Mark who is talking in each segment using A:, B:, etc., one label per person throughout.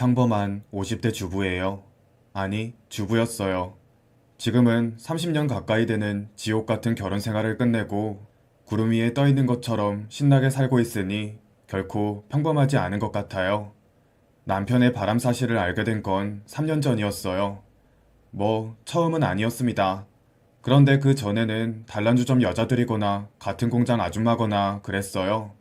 A: 평범한 50대 주부예요. 아니, 주부였어요. 지금은 30년 가까이 되는 지옥 같은 결혼 생활을 끝내고 구름 위에 떠 있는 것처럼 신나게 살고 있으니 결코 평범하지 않은 것 같아요. 남편의 바람 사실을 알게 된 건 3년 전이었어요. 뭐, 처음은 아니었습니다. 그런데 그 전에는 단란주점 여자들이거나 같은 공장 아줌마거나 그랬어요.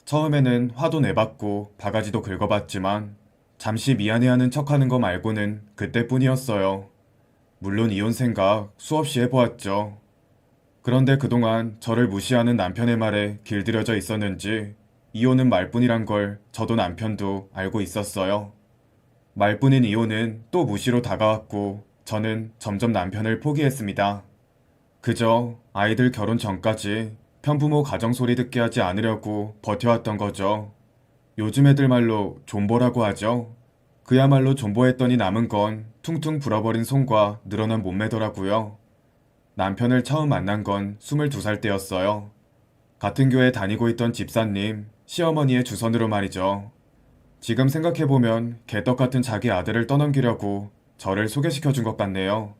A: 처음에는 화도 내봤고 바가지도 긁어봤지만 잠시 미안해하는 척하는 거 말고는 그때뿐이었어요. 물론 이혼 생각 수없이 해보았죠. 그런데 그동안 저를 무시하는 남편의 말에 길들여져 있었는지 이혼은 말뿐이란 걸 저도 남편도 알고 있었어요. 말뿐인 이혼은 또 무시로 다가왔고 저는 점점 남편을 포기했습니다. 그저 아이들 결혼 전까지 편부모 가정 소리 듣게 하지 않으려고 버텨왔던 거죠. 요즘 애들 말로 존버라고 하죠. 그야말로 존버했더니 남은 건 퉁퉁 불어버린 손과 늘어난 몸매더라고요. 남편을 처음 만난 건 22살 때였어요. 같은 교회 다니고 있던 집사님, 시어머니의 주선으로 말이죠. 지금 생각해보면 개떡 같은 자기 아들을 떠넘기려고 저를 소개시켜준 것 같네요.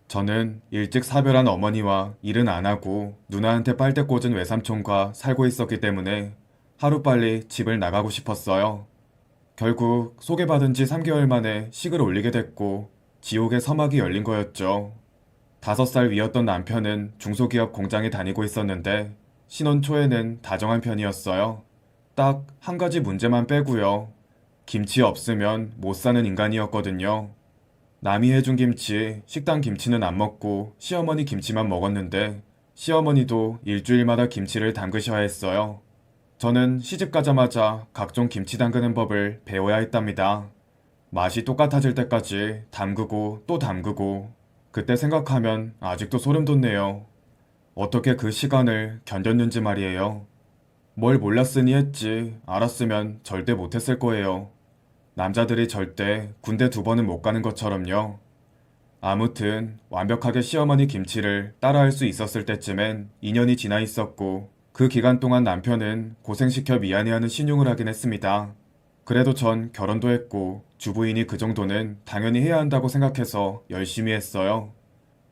A: 저는 일찍 사별한 어머니와 일은 안 하고 누나한테 빨대 꽂은 외삼촌과 살고 있었기 때문에 하루빨리 집을 나가고 싶었어요. 결국 소개받은 지 3개월 만에 식을 올리게 됐고 지옥의 서막이 열린 거였죠. 5살 위였던 남편은 중소기업 공장에 다니고 있었는데 신혼 초에는 다정한 편이었어요. 딱 한 가지 문제만 빼고요. 김치 없으면 못 사는 인간이었거든요. 남이 해준 김치, 식당 김치는 안 먹고 시어머니 김치만 먹었는데 시어머니도 일주일마다 김치를 담그셔야 했어요. 저는 시집 가자마자 각종 김치 담그는 법을 배워야 했답니다. 맛이 똑같아질 때까지 담그고 또 담그고 그때 생각하면 아직도 소름 돋네요. 어떻게 그 시간을 견뎠는지 말이에요. 뭘 몰랐으니 했지 알았으면 절대 못했을 거예요. 남자들이 절대 군대 2번은 못 가는 것처럼요. 아무튼 완벽하게 시어머니 김치를 따라할 수 있었을 때쯤엔 2년이 지나 있었고 그 기간 동안 남편은 고생시켜 미안해하는 신용을 하긴 했습니다. 그래도 전 결혼도 했고 주부이니 그 정도는 당연히 해야 한다고 생각해서 열심히 했어요.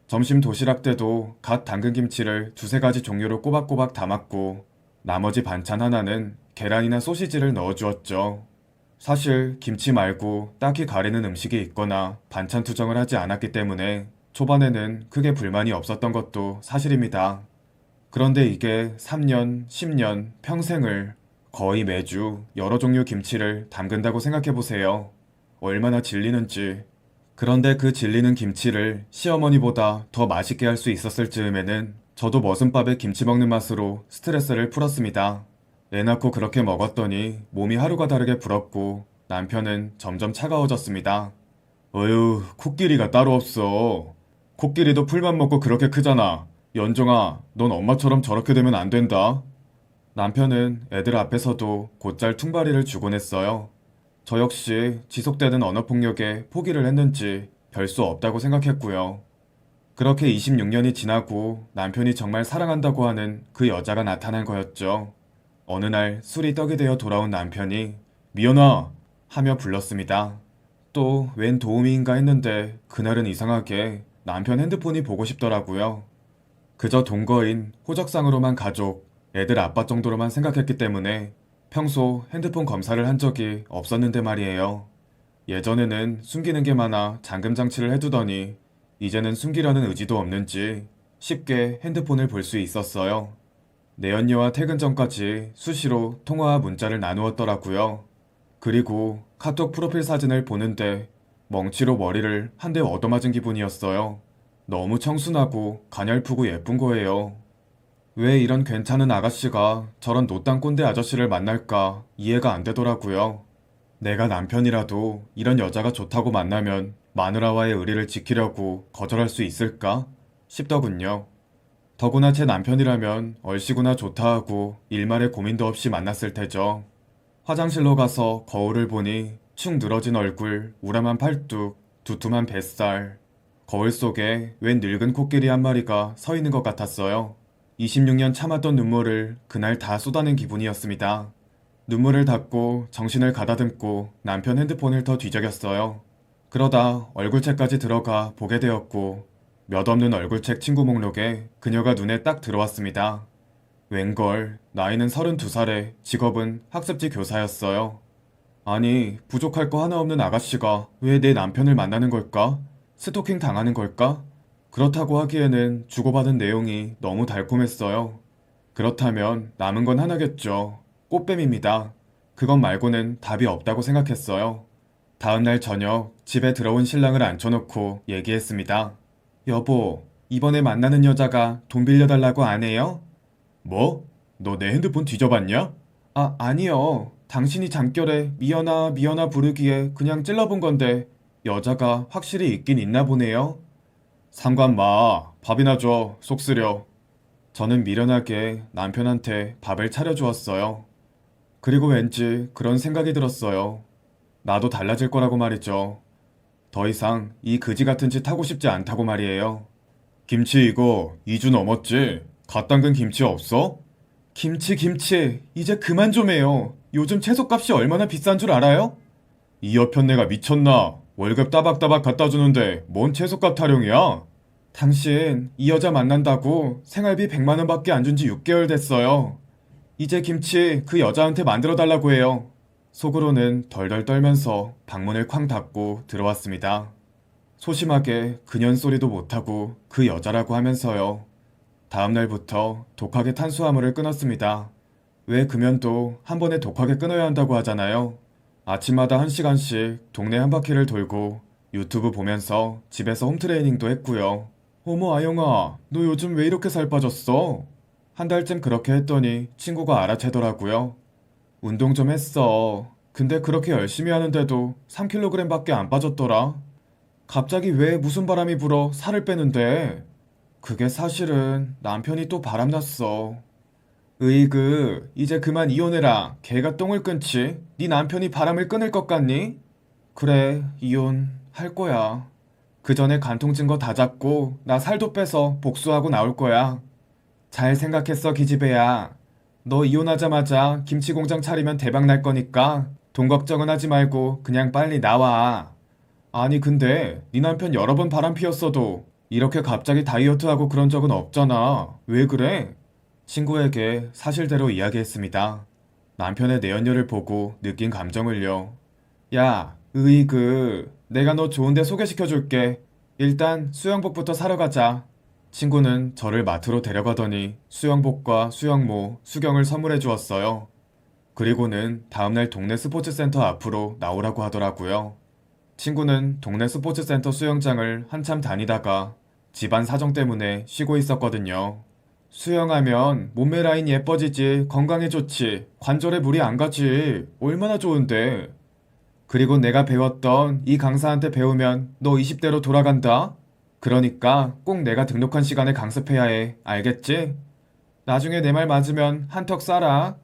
A: 점심 도시락 때도 갓 담근 김치를 2~3가지 종류로 꼬박꼬박 담았고 나머지 반찬 하나는 계란이나 소시지를 넣어주었죠. 사실 김치 말고 딱히 가리는 음식이 있거나 반찬 투정을 하지 않았기 때문에 초반에는 크게 불만이 없었던 것도 사실입니다. 그런데 이게 3년, 10년, 평생을 거의 매주 여러 종류 김치를 담근다고 생각해보세요. 얼마나 질리는지. 그런데 그 질리는 김치를 시어머니보다 더 맛있게 할 수 있었을 즈음에는 저도 머슴밥에 김치 먹는 맛으로 스트레스를 풀었습니다. 애 낳고 그렇게 먹었더니 몸이 하루가 다르게 불었고 남편은 점점 차가워졌습니다. 어휴, 코끼리가 따로 없어. 코끼리도 풀만 먹고 그렇게 크잖아. 연정아, 넌 엄마처럼 저렇게 되면 안 된다. 남편은 애들 앞에서도 곧잘 퉁바리를 주곤 했어요. 저 역시 지속되는 언어폭력에 포기를 했는지 별 수 없다고 생각했고요. 그렇게 26년이 지나고 남편이 정말 사랑한다고 하는 그 여자가 나타난 거였죠. 어느 날 술이 떡이 되어 돌아온 남편이 미연아 하며 불렀습니다. 또 웬 도우미인가 했는데 그날은 이상하게 남편 핸드폰이 보고 싶더라고요. 그저 동거인 호적상으로만 가족, 애들 아빠 정도로만 생각했기 때문에 평소 핸드폰 검사를 한 적이 없었는데 말이에요. 예전에는 숨기는 게 많아 잠금 장치를 해두더니 이제는 숨기려는 의지도 없는지 쉽게 핸드폰을 볼 수 있었어요. 내연녀와 퇴근 전까지 수시로 통화와 문자를 나누었더라고요. 그리고 카톡 프로필 사진을 보는데 멍치로 머리를 한 대 얻어맞은 기분이었어요. 너무 청순하고 가냘프고 예쁜 거예요. 왜 이런 괜찮은 아가씨가 저런 노땅 꼰대 아저씨를 만날까 이해가 안 되더라고요. 내가 남편이라도 이런 여자가 좋다고 만나면 마누라와의 의리를 지키려고 거절할 수 있을까 싶더군요. 더구나 제 남편이라면 얼씨구나 좋다 하고 일말의 고민도 없이 만났을 테죠. 화장실로 가서 거울을 보니 축 늘어진 얼굴, 우람한 팔뚝, 두툼한 뱃살. 거울 속에 웬 늙은 코끼리 한 마리가 서 있는 것 같았어요. 26년 참았던 눈물을 그날 다 쏟아낸 기분이었습니다. 눈물을 닦고 정신을 가다듬고 남편 핸드폰을 더 뒤적였어요. 그러다 얼굴책까지 들어가 보게 되었고 몇 없는 얼굴책 친구 목록에 그녀가 눈에 딱 들어왔습니다. 웬걸 나이는 32살에 직업은 학습지 교사였어요. 아니 부족할 거 하나 없는 아가씨가 왜 내 남편을 만나는 걸까? 스토킹 당하는 걸까? 그렇다고 하기에는 주고받은 내용이 너무 달콤했어요. 그렇다면 남은 건 하나겠죠. 꽃뱀입니다. 그것 말고는 답이 없다고 생각했어요. 다음날 저녁 집에 들어온 신랑을 앉혀놓고 얘기했습니다. 여보, 이번에 만나는 여자가 돈 빌려달라고 안 해요? 뭐? 너 내 핸드폰 뒤져봤냐? 아니요. 당신이 잠결에 미연아 미연아 부르기에 그냥 찔러본 건데 여자가 확실히 있긴 있나 보네요. 상관 마. 밥이나 줘. 속 쓰려. 저는 미련하게 남편한테 밥을 차려주었어요. 그리고 왠지 그런 생각이 들었어요. 나도 달라질 거라고 말이죠. 더 이상 이 그지 같은 짓 하고 싶지 않다고 말이에요. 김치 이거 2주 넘었지? 갓 담근 김치 없어? 김치, 이제 그만 좀 해요. 요즘 채소값이 얼마나 비싼 줄 알아요? 이 여편 내가 미쳤나? 월급 따박따박 갖다 주는데 뭔 채소값 타령이야? 당신 이 여자 만난다고 생활비 100만 원밖에 안 준 지 6개월 됐어요. 이제 김치 그 여자한테 만들어 달라고 해요. 속으로는 덜덜 떨면서 방문을 쾅 닫고 들어왔습니다. 소심하게 그년 소리도 못하고 그 여자라고 하면서요. 다음날부터 독하게 탄수화물을 끊었습니다. 왜 금연도 한 번에 독하게 끊어야 한다고 하잖아요. 아침마다 1시간씩 동네 한 바퀴를 돌고 유튜브 보면서 집에서 홈트레이닝도 했고요. 어머 아영아, 너 요즘 왜 이렇게 살 빠졌어? 한 달쯤 그렇게 했더니 친구가 알아채더라고요. 운동 좀 했어. 근데 그렇게 열심히 하는데도 3kg 밖에 안 빠졌더라. 갑자기 왜 무슨 바람이 불어 살을 빼는데? 그게 사실은 남편이 또 바람났어. 으이그, 이제 그만 이혼해라. 걔가 똥을 끊지? 네 남편이 바람을 끊을 것 같니? 그래, 이혼 할 거야. 그 전에 간통 증거 다 잡고 나 살도 빼서 복수하고 나올 거야. 잘 생각했어, 기집애야. 너 이혼하자마자 김치 공장 차리면 대박 날 거니까 돈 걱정은 하지 말고 그냥 빨리 나와. 아니 근데 네 남편 여러 번 바람 피웠어도 이렇게 갑자기 다이어트하고 그런 적은 없잖아. 왜 그래? 친구에게 사실대로 이야기했습니다. 남편의 내연녀를 보고 느낀 감정을요. 야, 으이그, 내가 너 좋은데 소개시켜줄게. 일단 수영복부터 사러 가자. 친구는 저를 마트로 데려가더니 수영복과 수영모, 수경을 선물해 주었어요. 그리고는 다음날 동네 스포츠센터 앞으로 나오라고 하더라고요. 친구는 동네 스포츠센터 수영장을 한참 다니다가 집안 사정 때문에 쉬고 있었거든요. 수영하면 몸매 라인 예뻐지지, 건강에 좋지, 관절에 무리 안 가지, 얼마나 좋은데. 그리고 내가 배웠던 이 강사한테 배우면 너 20대로 돌아간다? 그러니까 꼭 내가 등록한 시간에 강습해야 해. 알겠지? 나중에 내 말 맞으면 한턱 쏴라.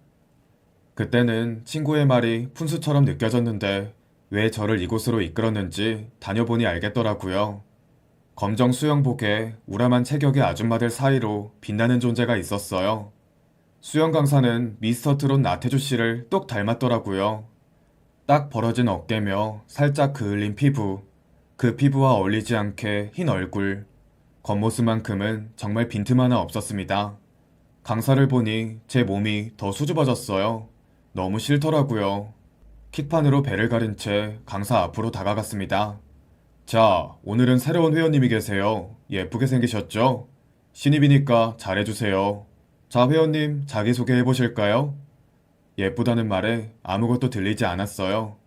A: 그때는 친구의 말이 푼수처럼 느껴졌는데 왜 저를 이곳으로 이끌었는지 다녀보니 알겠더라고요. 검정 수영복에 우람한 체격의 아줌마들 사이로 빛나는 존재가 있었어요. 수영 강사는 미스터 트롯 나태주 씨를 똑 닮았더라고요. 딱 벌어진 어깨며 살짝 그을린 피부, 그 피부와 어울리지 않게 흰 얼굴, 겉모습만큼은 정말 빈틈 하나 없었습니다. 강사를 보니 제 몸이 더 수줍어졌어요. 너무 싫더라고요. 킥판으로 배를 가린 채 강사 앞으로 다가갔습니다. 자, 오늘은 새로운 회원님이 계세요. 예쁘게 생기셨죠? 신입이니까 잘해주세요. 자, 회원님 자기소개 해보실까요? 예쁘다는 말에 아무것도 들리지 않았어요.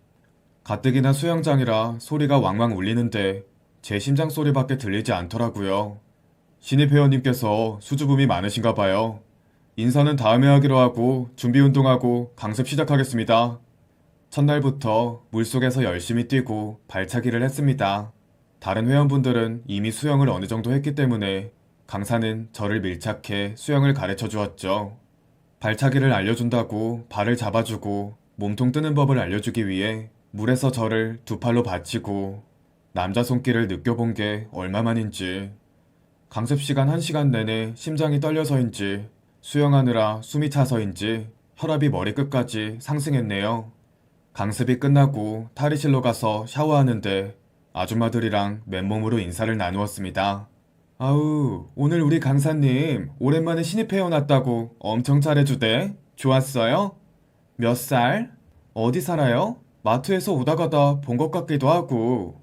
A: 가뜩이나 수영장이라 소리가 왕왕 울리는데 제 심장 소리밖에 들리지 않더라고요. 신입 회원님께서 수줍음이 많으신가 봐요. 인사는 다음에 하기로 하고 준비 운동하고 강습 시작하겠습니다. 첫날부터 물속에서 열심히 뛰고 발차기를 했습니다. 다른 회원분들은 이미 수영을 어느 정도 했기 때문에 강사는 저를 밀착해 수영을 가르쳐 주었죠. 발차기를 알려준다고 발을 잡아주고 몸통 뜨는 법을 알려주기 위해 물에서 저를 두 팔로 받치고 남자 손길을 느껴본 게 얼마만인지. 강습 시간 1시간 내내 심장이 떨려서인지 수영하느라 숨이 차서인지 혈압이 머리끝까지 상승했네요. 강습이 끝나고 탈의실로 가서 샤워하는데 아줌마들이랑 맨몸으로 인사를 나누었습니다. 아우, 오늘 우리 강사님 오랜만에 신입회원 왔다고 엄청 잘해주대. 좋았어요? 몇 살? 어디 살아요? 마트에서 오다 가다 본 것 같기도 하고.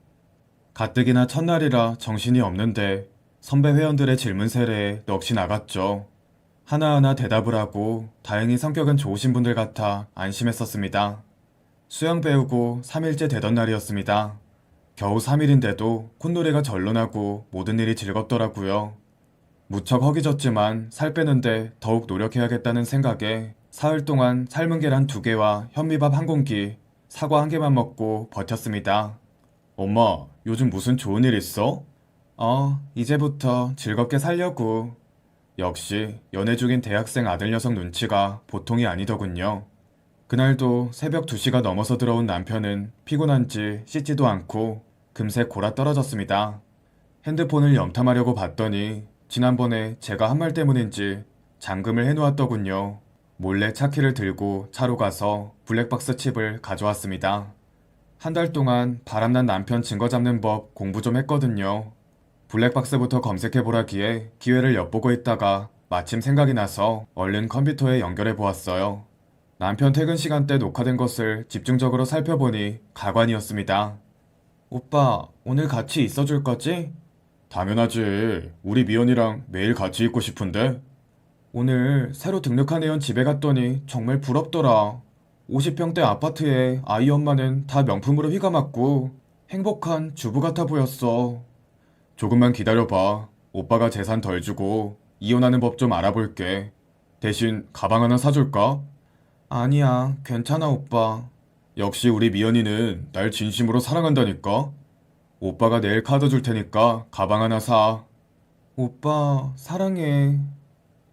A: 가뜩이나 첫날이라 정신이 없는데 선배 회원들의 질문 세례에 넋이 나갔죠. 하나하나 대답을 하고 다행히 성격은 좋으신 분들 같아 안심했었습니다. 수영 배우고 3일째 되던 날이었습니다. 겨우 3일인데도 콧노래가 절로 나고 모든 일이 즐겁더라고요. 무척 허기졌지만 살 빼는데 더욱 노력해야겠다는 생각에 사흘 동안 삶은 계란 2개와 현미밥 1공기, 사과 1개만 먹고 버텼습니다. 엄마, 요즘 무슨 좋은 일 있어? 이제부터 즐겁게 살려고. 역시 연애 중인 대학생 아들 녀석 눈치가 보통이 아니더군요. 그날도 새벽 2시가 넘어서 들어온 남편은 피곤한지 씻지도 않고 금세 골아 떨어졌습니다. 핸드폰을 염탐하려고 봤더니 지난번에 제가 한 말 때문인지 잠금을 해놓았더군요. 몰래 차키를 들고 차로 가서 블랙박스 칩을 가져왔습니다. 한 달 동안 바람난 남편 증거 잡는 법 공부 좀 했거든요. 블랙박스부터 검색해보라기에 기회를 엿보고 있다가 마침 생각이 나서 얼른 컴퓨터에 연결해 보았어요. 남편 퇴근 시간대 녹화된 것을 집중적으로 살펴보니 가관이었습니다. 오빠, 오늘 같이 있어줄 거지? 당연하지. 우리 미연이랑 매일 같이 있고 싶은데. 오늘 새로 등록한 애원 집에 갔더니 정말 부럽더라. 50평대 아파트에 아이 엄마는 다 명품으로 휘감았고 행복한 주부 같아 보였어. 조금만 기다려봐. 오빠가 재산 덜 주고 이혼하는 법 좀 알아볼게. 대신 가방 하나 사줄까? 아니야, 괜찮아, 오빠. 역시 우리 미연이는 날 진심으로 사랑한다니까? 오빠가 내일 카드 줄 테니까 가방 하나 사. 오빠, 사랑해.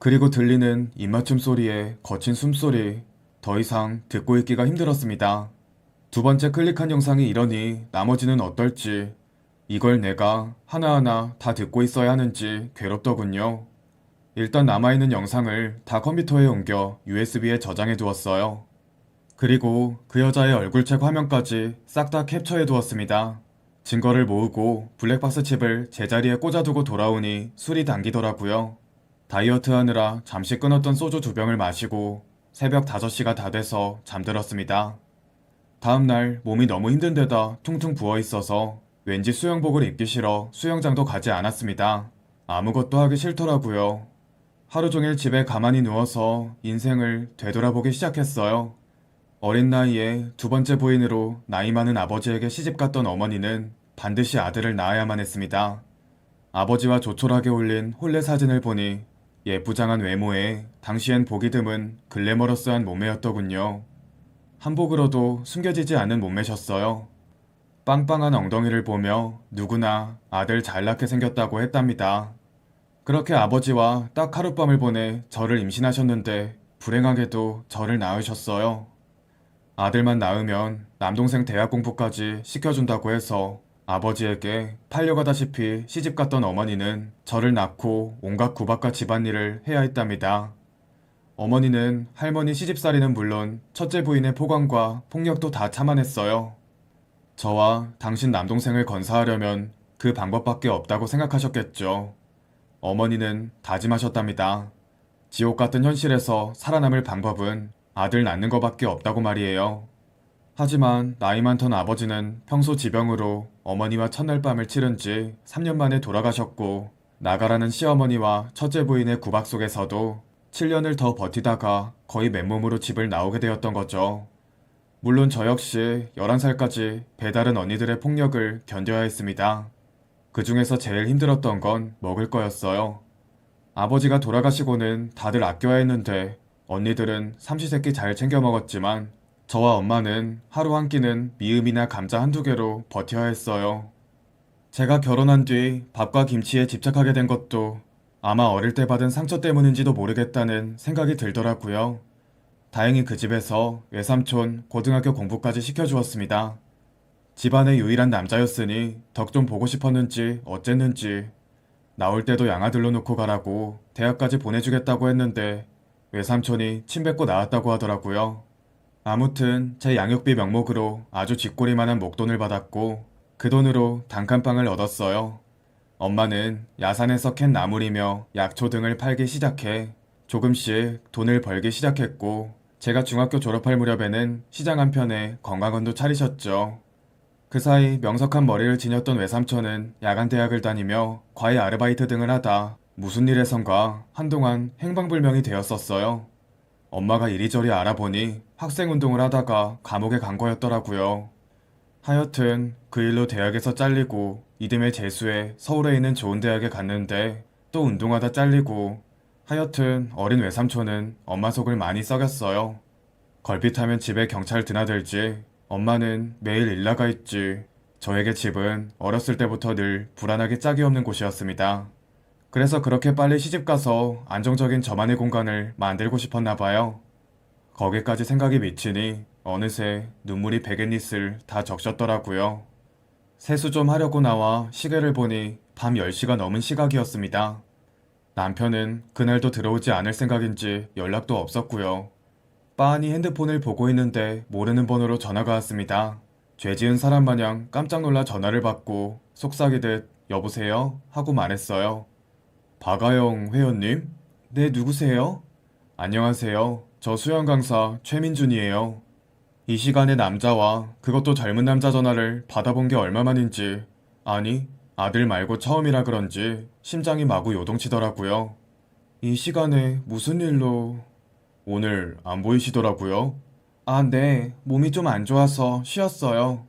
A: 그리고 들리는 입맞춤 소리에 거친 숨소리. 더 이상 듣고 있기가 힘들었습니다. 2번째 클릭한 영상이 이러니 나머지는 어떨지, 이걸 내가 하나하나 다 듣고 있어야 하는지 괴롭더군요. 일단 남아있는 영상을 다 컴퓨터에 옮겨 USB에 저장해 두었어요. 그리고 그 여자의 얼굴책 화면까지 싹 다 캡처해 두었습니다. 증거를 모으고 블랙박스 칩을 제자리에 꽂아두고 돌아오니 술이 당기더라고요. 다이어트 하느라 잠시 끊었던 소주 2병을 마시고 새벽 5시가 다 돼서 잠들었습니다. 다음날 몸이 너무 힘든 데다 퉁퉁 부어있어서 왠지 수영복을 입기 싫어 수영장도 가지 않았습니다. 아무것도 하기 싫더라고요. 하루 종일 집에 가만히 누워서 인생을 되돌아보기 시작했어요. 어린 나이에 2번째 부인으로 나이 많은 아버지에게 시집갔던 어머니는 반드시 아들을 낳아야만 했습니다. 아버지와 조촐하게 올린 혼례 사진을 보니 예쁘장한 외모에 당시엔 보기 드문 글래머러스한 몸매였더군요. 한복으로도 숨겨지지 않은 몸매셨어요. 빵빵한 엉덩이를 보며 누구나 아들 잘 낳게 생겼다고 했답니다. 그렇게 아버지와 딱 하룻밤을 보내 저를 임신하셨는데 불행하게도 저를 낳으셨어요. 아들만 낳으면 남동생 대학 공부까지 시켜준다고 해서 아버지에게 팔려가다시피 시집갔던 어머니는 저를 낳고 온갖 구박과 집안일을 해야 했답니다. 어머니는 할머니 시집살이는 물론 첫째 부인의 포광과 폭력도 다 참아냈어요. 저와 당신 남동생을 건사하려면 그 방법밖에 없다고 생각하셨겠죠. 어머니는 다짐하셨답니다. 지옥 같은 현실에서 살아남을 방법은 아들 낳는 것밖에 없다고 말이에요. 하지만 나이 많던 아버지는 평소 지병으로 어머니와 첫날 밤을 치른 지 3년 만에 돌아가셨고, 나가라는 시어머니와 첫째 부인의 구박 속에서도 7년을 더 버티다가 거의 맨몸으로 집을 나오게 되었던 거죠. 물론 저 역시 11살까지 배다른 언니들의 폭력을 견뎌야 했습니다. 그 중에서 제일 힘들었던 건 먹을 거였어요. 아버지가 돌아가시고는 다들 아껴야 했는데 언니들은 삼시세끼 잘 챙겨 먹었지만 저와 엄마는 하루 한 끼는 미음이나 감자 한두 개로 버텨야 했어요. 제가 결혼한 뒤 밥과 김치에 집착하게 된 것도 아마 어릴 때 받은 상처 때문인지도 모르겠다는 생각이 들더라고요. 다행히 그 집에서 외삼촌 고등학교 공부까지 시켜주었습니다. 집안의 유일한 남자였으니 덕 좀 보고 싶었는지 어쨌는지 나올 때도 양아들로 놓고 가라고 대학까지 보내주겠다고 했는데 외삼촌이 침 뱉고 나왔다고 하더라고요. 아무튼 제 양육비 명목으로 아주 쥐꼬리만한 목돈을 받았고 그 돈으로 단칸방을 얻었어요. 엄마는 야산에서 캔 나물이며 약초 등을 팔기 시작해 조금씩 돈을 벌기 시작했고 제가 중학교 졸업할 무렵에는 시장 한편에 건강원도 차리셨죠. 그 사이 명석한 머리를 지녔던 외삼촌은 야간 대학을 다니며 과외 아르바이트 등을 하다 무슨 일에선가 한동안 행방불명이 되었었어요. 엄마가 이리저리 알아보니 학생운동을 하다가 감옥에 간 거였더라고요. 하여튼 그 일로 대학에서 잘리고 이듬해 재수해 서울에 있는 좋은 대학에 갔는데 또 운동하다 잘리고 하여튼 어린 외삼촌은 엄마 속을 많이 썩였어요. 걸핏하면 집에 경찰 드나들지 엄마는 매일 일 나가 있지 저에게 집은 어렸을 때부터 늘 불안하게 짝이 없는 곳이었습니다. 그래서 그렇게 빨리 시집가서 안정적인 저만의 공간을 만들고 싶었나 봐요. 거기까지 생각이 미치니 어느새 눈물이 베갯잎을 다 적셨더라고요. 세수 좀 하려고 나와 시계를 보니 밤 10시가 넘은 시각이었습니다. 남편은 그날도 들어오지 않을 생각인지 연락도 없었고요. 빤히 핸드폰을 보고 있는데 모르는 번호로 전화가 왔습니다. 죄 지은 사람 마냥 깜짝 놀라 전화를 받고 속삭이듯 여보세요? 하고 말했어요. 박아영 회원님? 네, 누구세요? 안녕하세요. 저 수영 강사 최민준이에요. 이 시간에 남자와 그것도 젊은 남자 전화를 받아본 게 얼마만인지, 아니, 아들 말고 처음이라 그런지 심장이 마구 요동치더라고요. 이 시간에 무슨 일로... 오늘 안 보이시더라고요. 아, 네. 몸이 좀 안 좋아서 쉬었어요.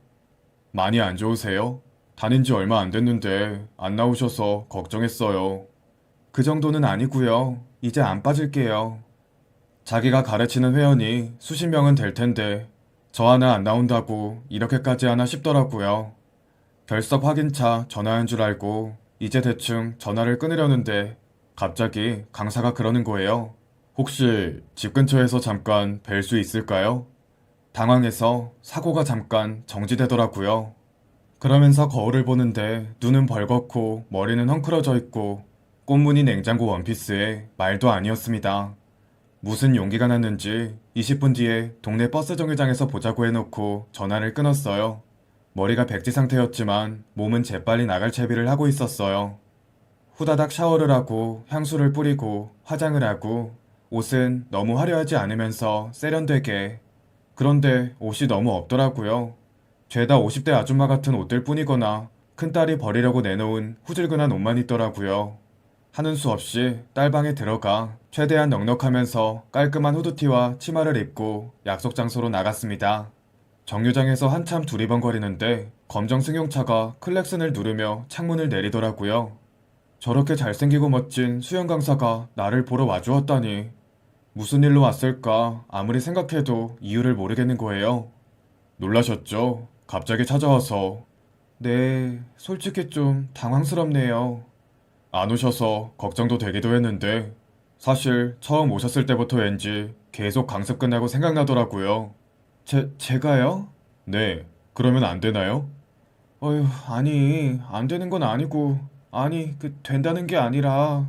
A: 많이 안 좋으세요? 다닌 지 얼마 안 됐는데 안 나오셔서 걱정했어요. 그 정도는 아니고요. 이제 안 빠질게요. 자기가 가르치는 회원이 수십 명은 될 텐데 저 하나 안 나온다고 이렇게까지 하나 싶더라고요. 결석 확인차 전화한 줄 알고 이제 대충 전화를 끊으려는데 갑자기 강사가 그러는 거예요. 혹시 집 근처에서 잠깐 뵐 수 있을까요? 당황해서 사고가 잠깐 정지되더라고요. 그러면서 거울을 보는데 눈은 벌겋고 머리는 헝클어져 있고 꽃무늬 냉장고 원피스에 말도 아니었습니다. 무슨 용기가 났는지 20분 뒤에 동네 버스 정류장에서 보자고 해놓고 전화를 끊었어요. 머리가 백지 상태였지만 몸은 재빨리 나갈 채비를 하고 있었어요. 후다닥 샤워를 하고 향수를 뿌리고 화장을 하고 옷은 너무 화려하지 않으면서 세련되게. 그런데 옷이 너무 없더라고요. 죄다 50대 아줌마 같은 옷들 뿐이거나 큰딸이 버리려고 내놓은 후줄근한 옷만 있더라고요. 하는 수 없이 딸방에 들어가 최대한 넉넉하면서 깔끔한 후드티와 치마를 입고 약속 장소로 나갔습니다. 정류장에서 한참 두리번거리는데 검정 승용차가 클렉슨을 누르며 창문을 내리더라고요. 저렇게 잘생기고 멋진 수영 강사가 나를 보러 와주었다니. 무슨 일로 왔을까 아무리 생각해도 이유를 모르겠는 거예요. 놀라셨죠? 갑자기 찾아와서. 네, 솔직히 좀 당황스럽네요. 안 오셔서 걱정도 되기도 했는데 사실 처음 오셨을 때부터 왠지 계속 강습 끝나고 생각나더라고요. 제가요? 네, 그러면 안 되나요? 어휴, 아니, 안 되는 건 아니고, 아니, 된다는 게 아니라.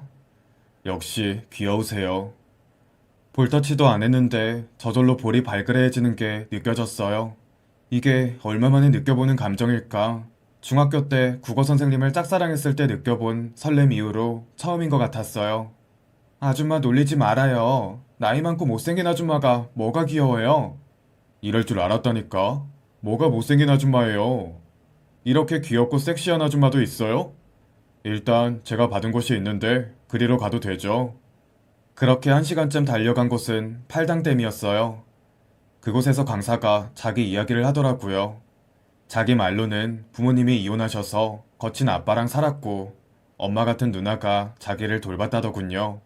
A: 역시 귀여우세요. 볼터치도 안 했는데 저절로 볼이 발그레해지는 게 느껴졌어요. 이게 얼마만에 느껴보는 감정일까? 중학교 때 국어 선생님을 짝사랑했을 때 느껴본 설렘 이후로 처음인 것 같았어요. 아줌마 놀리지 말아요. 나이 많고 못생긴 아줌마가 뭐가 귀여워요? 이럴 줄 알았다니까. 뭐가 못생긴 아줌마예요? 이렇게 귀엽고 섹시한 아줌마도 있어요? 일단 제가 받은 곳이 있는데 그리로 가도 되죠? 그렇게 1시간쯤 달려간 곳은 팔당댐이었어요. 그곳에서 강사가 자기 이야기를 하더라고요. 자기 말로는 부모님이 이혼하셔서 거친 아빠랑 살았고 엄마 같은 누나가 자기를 돌봤다더군요.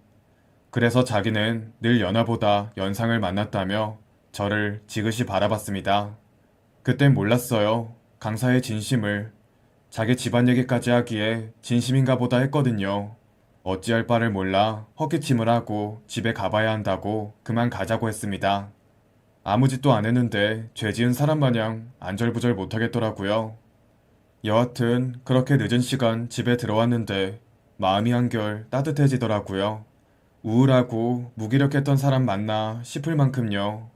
A: 그래서 자기는 늘 연하보다 연상을 만났다며 저를 지그시 바라봤습니다. 그땐 몰랐어요. 강사의 진심을. 자기 집안 얘기까지 하기에 진심인가 보다 했거든요. 어찌할 바를 몰라 헛기침을 하고 집에 가봐야 한다고 그만 가자고 했습니다. 아무 짓도 안 했는데 죄 지은 사람 마냥 안절부절 못하겠더라고요. 여하튼 그렇게 늦은 시간 집에 들어왔는데 마음이 한결 따뜻해지더라고요. 우울하고 무기력했던 사람 맞나 싶을 만큼요.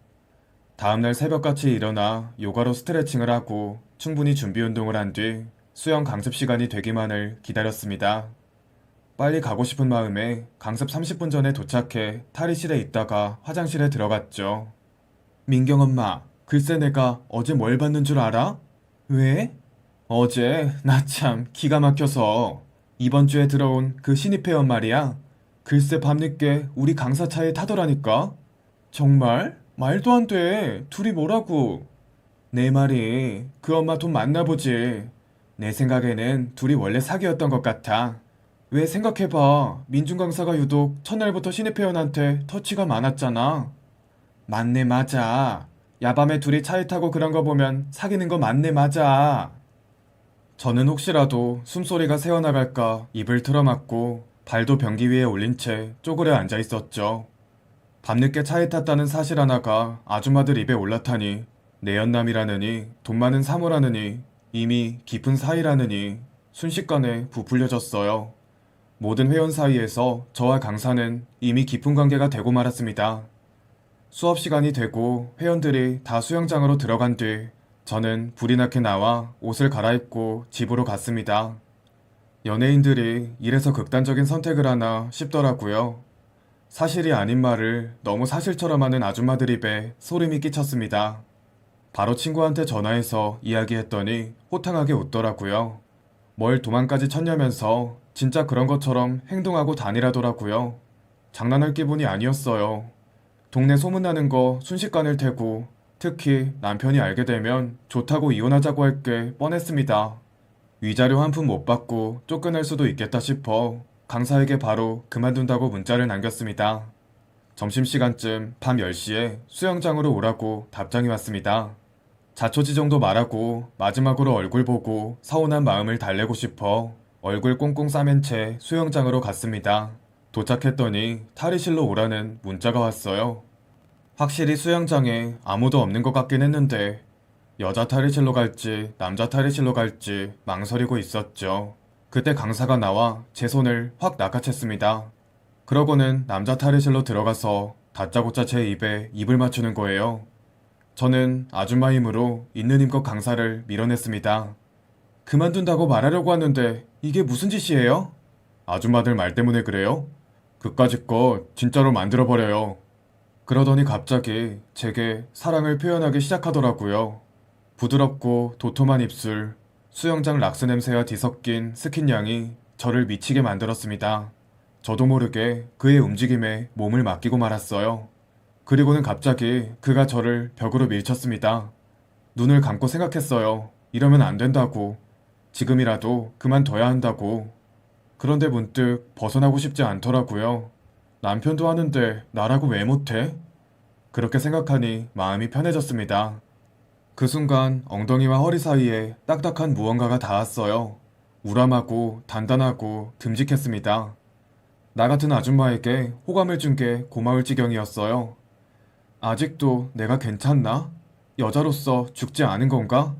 A: 다음날 새벽같이 일어나 요가로 스트레칭을 하고 충분히 준비 운동을 한 뒤 수영 강습 시간이 되기만을 기다렸습니다. 빨리 가고 싶은 마음에 강습 30분 전에 도착해 탈의실에 있다가 화장실에 들어갔죠. 민경 엄마, 글쎄 내가 어제 뭘 봤는 줄 알아? 왜? 어제 나 참 기가 막혀서 이번 주에 들어온 그 신입 회원 말이야. 글쎄 밤늦게 우리 강사차에 타더라니까. 정말? 말도 안 돼. 둘이 뭐라고? 내 말이 그 엄마 돈 많나 보지. 내 생각에는 둘이 원래 사귀었던 것 같아. 왜 생각해봐. 민중 강사가 유독 첫날부터 신입 회원한테 터치가 많았잖아. 맞네 맞아. 야밤에 둘이 차에 타고 그런 거 보면 사귀는 거 맞네 맞아. 저는 혹시라도 숨소리가 새어나갈까 입을 틀어막고 발도 변기 위에 올린 채 쪼그려 앉아 있었죠. 밤늦게 차에 탔다는 사실 하나가 아줌마들 입에 올라타니 내연남이라느니 돈 많은 사모라느니 이미 깊은 사이라느니 순식간에 부풀려졌어요. 모든 회원 사이에서 저와 강사는 이미 깊은 관계가 되고 말았습니다. 수업 시간이 되고 회원들이 다 수영장으로 들어간 뒤 저는 불이 나게 나와 옷을 갈아입고 집으로 갔습니다. 연예인들이 이래서 극단적인 선택을 하나 싶더라고요. 사실이 아닌 말을 너무 사실처럼 하는 아줌마들 입에 소름이 끼쳤습니다. 바로 친구한테 전화해서 이야기했더니 호탕하게 웃더라고요. 뭘 도망까지 쳤냐면서 진짜 그런 것처럼 행동하고 다니라더라고요. 장난할 기분이 아니었어요. 동네 소문나는 거 순식간일 테고 특히 남편이 알게 되면 좋다고 이혼하자고 할 게 뻔했습니다. 위자료 한 푼 못 받고 쫓겨날 수도 있겠다 싶어 강사에게 바로 그만둔다고 문자를 남겼습니다. 점심시간쯤 밤 10시에 수영장으로 오라고 답장이 왔습니다. 자초지종도 말하고 마지막으로 얼굴 보고 서운한 마음을 달래고 싶어 얼굴 꽁꽁 싸맨 채 수영장으로 갔습니다. 도착했더니 탈의실로 오라는 문자가 왔어요. 확실히 수영장에 아무도 없는 것 같긴 했는데 여자 탈의실로 갈지 남자 탈의실로 갈지 망설이고 있었죠. 그때 강사가 나와 제 손을 확 낚아챘습니다. 그러고는 남자 탈의실로 들어가서 다짜고짜 제 입에 입을 맞추는 거예요. 저는 아줌마 힘으로 있는 힘껏 강사를 밀어냈습니다. 그만둔다고 말하려고 하는데 이게 무슨 짓이에요? 아줌마들 말 때문에 그래요? 그까짓 거 진짜로 만들어버려요. 그러더니 갑자기 제게 사랑을 표현하기 시작하더라고요. 부드럽고 도톰한 입술, 수영장 락스 냄새와 뒤섞인 스킨량이 저를 미치게 만들었습니다. 저도 모르게 그의 움직임에 몸을 맡기고 말았어요. 그리고는 갑자기 그가 저를 벽으로 밀쳤습니다. 눈을 감고 생각했어요. 이러면 안 된다고. 지금이라도 그만둬야 한다고. 그런데 문득 벗어나고 싶지 않더라고요. 남편도 하는데 나라고 왜 못해? 그렇게 생각하니 마음이 편해졌습니다. 그 순간 엉덩이와 허리 사이에 딱딱한 무언가가 닿았어요. 우람하고 단단하고 듬직했습니다. 나 같은 아줌마에게 호감을 준 게 고마울 지경이었어요. 아직도 내가 괜찮나? 여자로서 죽지 않은 건가?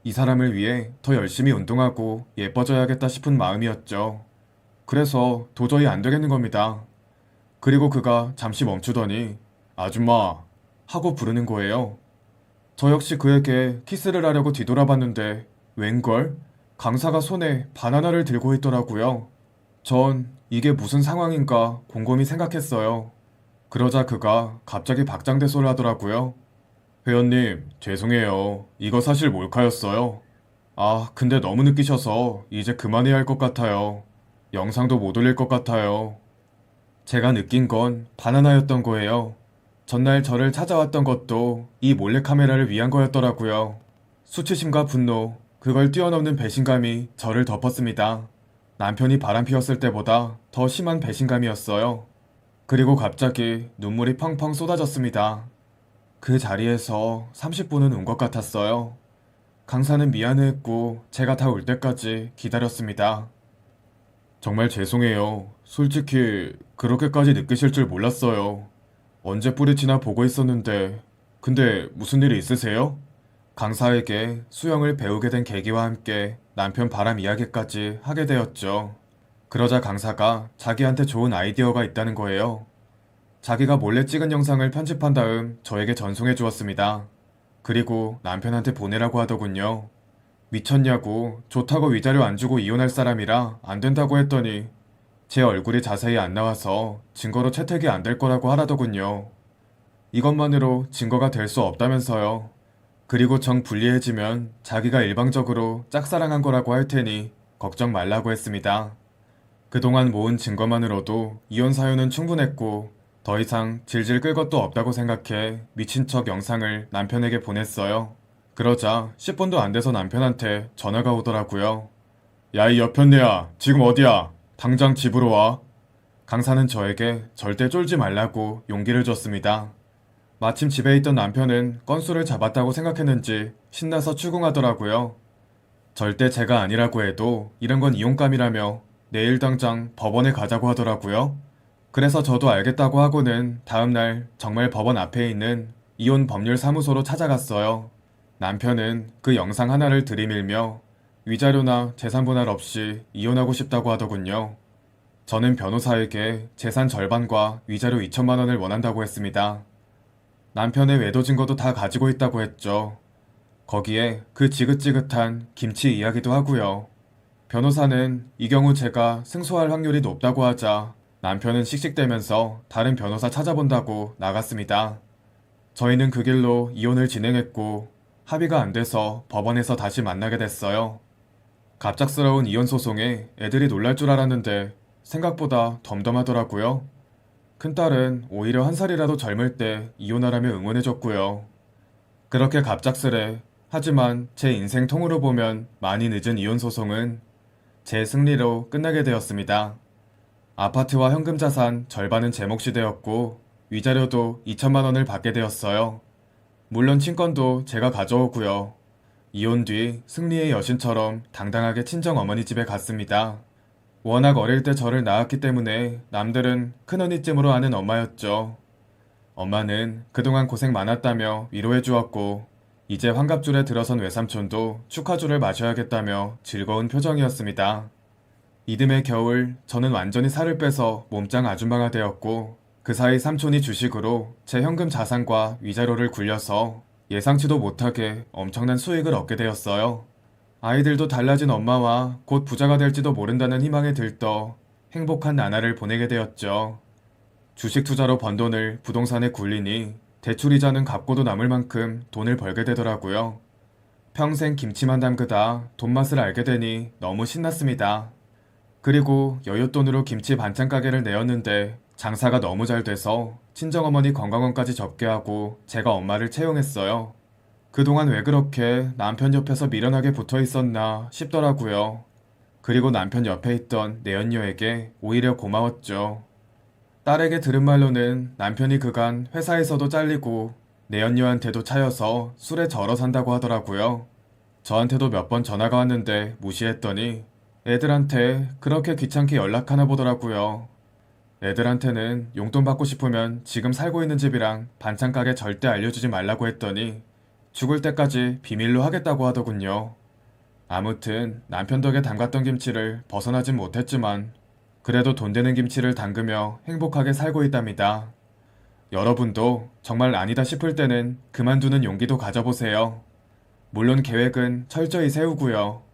A: 이 사람을 위해 더 열심히 운동하고 예뻐져야겠다 싶은 마음이었죠. 그래서 도저히 안 되겠는 겁니다. 그리고 그가 잠시 멈추더니 아줌마 하고 부르는 거예요. 저 역시 그에게 키스를 하려고 뒤돌아봤는데 웬걸? 강사가 손에 바나나를 들고 있더라고요. 전 이게 무슨 상황인가 곰곰이 생각했어요. 그러자 그가 갑자기 박장대소를 하더라고요. 회원님, 죄송해요. 이거 사실 몰카였어요. 아, 근데 너무 느끼셔서 이제 그만해야 할 것 같아요. 영상도 못 올릴 것 같아요. 제가 느낀 건 바나나였던 거예요. 전날 저를 찾아왔던 것도 이 몰래카메라를 위한 거였더라고요. 수치심과 분노, 그걸 뛰어넘는 배신감이 저를 덮었습니다. 남편이 바람피웠을 때보다 더 심한 배신감이었어요. 그리고 갑자기 눈물이 펑펑 쏟아졌습니다. 그 자리에서 30분은 운 것 같았어요. 강사는 미안해했고 제가 다 올 때까지 기다렸습니다. 정말 죄송해요. 솔직히 그렇게까지 느끼실 줄 몰랐어요. 언제 뿌리치나 보고 있었는데 근데 무슨 일이 있으세요? 강사에게 수영을 배우게 된 계기와 함께 남편 바람 이야기까지 하게 되었죠. 그러자 강사가 자기한테 좋은 아이디어가 있다는 거예요. 자기가 몰래 찍은 영상을 편집한 다음 저에게 전송해 주었습니다. 그리고 남편한테 보내라고 하더군요. 미쳤냐고, 좋다고 위자료 안 주고 이혼할 사람이라 안 된다고 했더니 제 얼굴이 자세히 안 나와서 증거로 채택이 안 될 거라고 하라더군요. 이것만으로 증거가 될 수 없다면서요. 그리고 정 불리해지면 자기가 일방적으로 짝사랑한 거라고 할 테니 걱정 말라고 했습니다. 그동안 모은 증거만으로도 이혼 사유는 충분했고 더 이상 질질 끌 것도 없다고 생각해 미친 척 영상을 남편에게 보냈어요. 그러자 10분도 안 돼서 남편한테 전화가 오더라고요. 야, 이 여편네야, 지금 어디야? 당장 집으로 와. 강사는 저에게 절대 쫄지 말라고 용기를 줬습니다. 마침 집에 있던 남편은 건수를 잡았다고 생각했는지 신나서 추궁하더라고요. 절대 제가 아니라고 해도 이런 건 이혼감이라며 내일 당장 법원에 가자고 하더라고요. 그래서 저도 알겠다고 하고는 다음날 정말 법원 앞에 있는 이혼 법률 사무소로 찾아갔어요. 남편은 그 영상 하나를 들이밀며 위자료나 재산 분할 없이 이혼하고 싶다고 하더군요. 저는 변호사에게 재산 절반과 위자료 2천만 원을 원한다고 했습니다. 남편의 외도 증거도 다 가지고 있다고 했죠. 거기에 그 지긋지긋한 김치 이야기도 하고요. 변호사는 이 경우 제가 승소할 확률이 높다고 하자 남편은 씩씩대면서 다른 변호사 찾아본다고 나갔습니다. 저희는 그 길로 이혼을 진행했고 합의가 안 돼서 법원에서 다시 만나게 됐어요. 갑작스러운 이혼 소송에 애들이 놀랄 줄 알았는데 생각보다 덤덤하더라고요. 큰딸은 오히려 한 살이라도 젊을 때 이혼하라며 응원해줬고요. 그렇게 갑작스레 하지만 제 인생 통으로 보면 많이 늦은 이혼 소송은 제 승리로 끝나게 되었습니다. 아파트와 현금 자산 절반은 제 몫이 되었고 위자료도 2천만 원을 받게 되었어요. 물론 친권도 제가 가져오고요. 이혼 뒤 승리의 여신처럼 당당하게 친정 어머니 집에 갔습니다. 워낙 어릴 때 저를 낳았기 때문에 남들은 큰언니쯤으로 아는 엄마였죠. 엄마는 그동안 고생 많았다며 위로해 주었고 이제 환갑줄에 들어선 외삼촌도 축하주를 마셔야겠다며 즐거운 표정이었습니다. 이듬해 겨울 저는 완전히 살을 빼서 몸짱 아줌마가 되었고 그 사이 삼촌이 주식으로 제 현금 자산과 위자료를 굴려서 예상치도 못하게 엄청난 수익을 얻게 되었어요. 아이들도 달라진 엄마와 곧 부자가 될지도 모른다는 희망에 들떠 행복한 나날을 보내게 되었죠. 주식 투자로 번 돈을 부동산에 굴리니 대출이자는 갚고도 남을 만큼 돈을 벌게 되더라고요. 평생 김치만 담그다 돈맛을 알게 되니 너무 신났습니다. 그리고 여윳돈으로 김치 반찬 가게를 내었는데 장사가 너무 잘 돼서 친정어머니 건강원까지 접게 하고 제가 엄마를 채용했어요. 그동안 왜 그렇게 남편 옆에서 미련하게 붙어 있었나 싶더라고요. 그리고 남편 옆에 있던 내연녀에게 오히려 고마웠죠. 딸에게 들은 말로는 남편이 그간 회사에서도 잘리고 내연녀한테도 차여서 술에 절어 산다고 하더라고요. 저한테도 몇 번 전화가 왔는데 무시했더니 애들한테 그렇게 귀찮게 연락하나 보더라고요. 애들한테는 용돈 받고 싶으면 지금 살고 있는 집이랑 반찬 가게 절대 알려주지 말라고 했더니 죽을 때까지 비밀로 하겠다고 하더군요. 아무튼 남편 덕에 담갔던 김치를 벗어나진 못했지만 그래도 돈 되는 김치를 담그며 행복하게 살고 있답니다. 여러분도 정말 아니다 싶을 때는 그만두는 용기도 가져보세요. 물론 계획은 철저히 세우고요.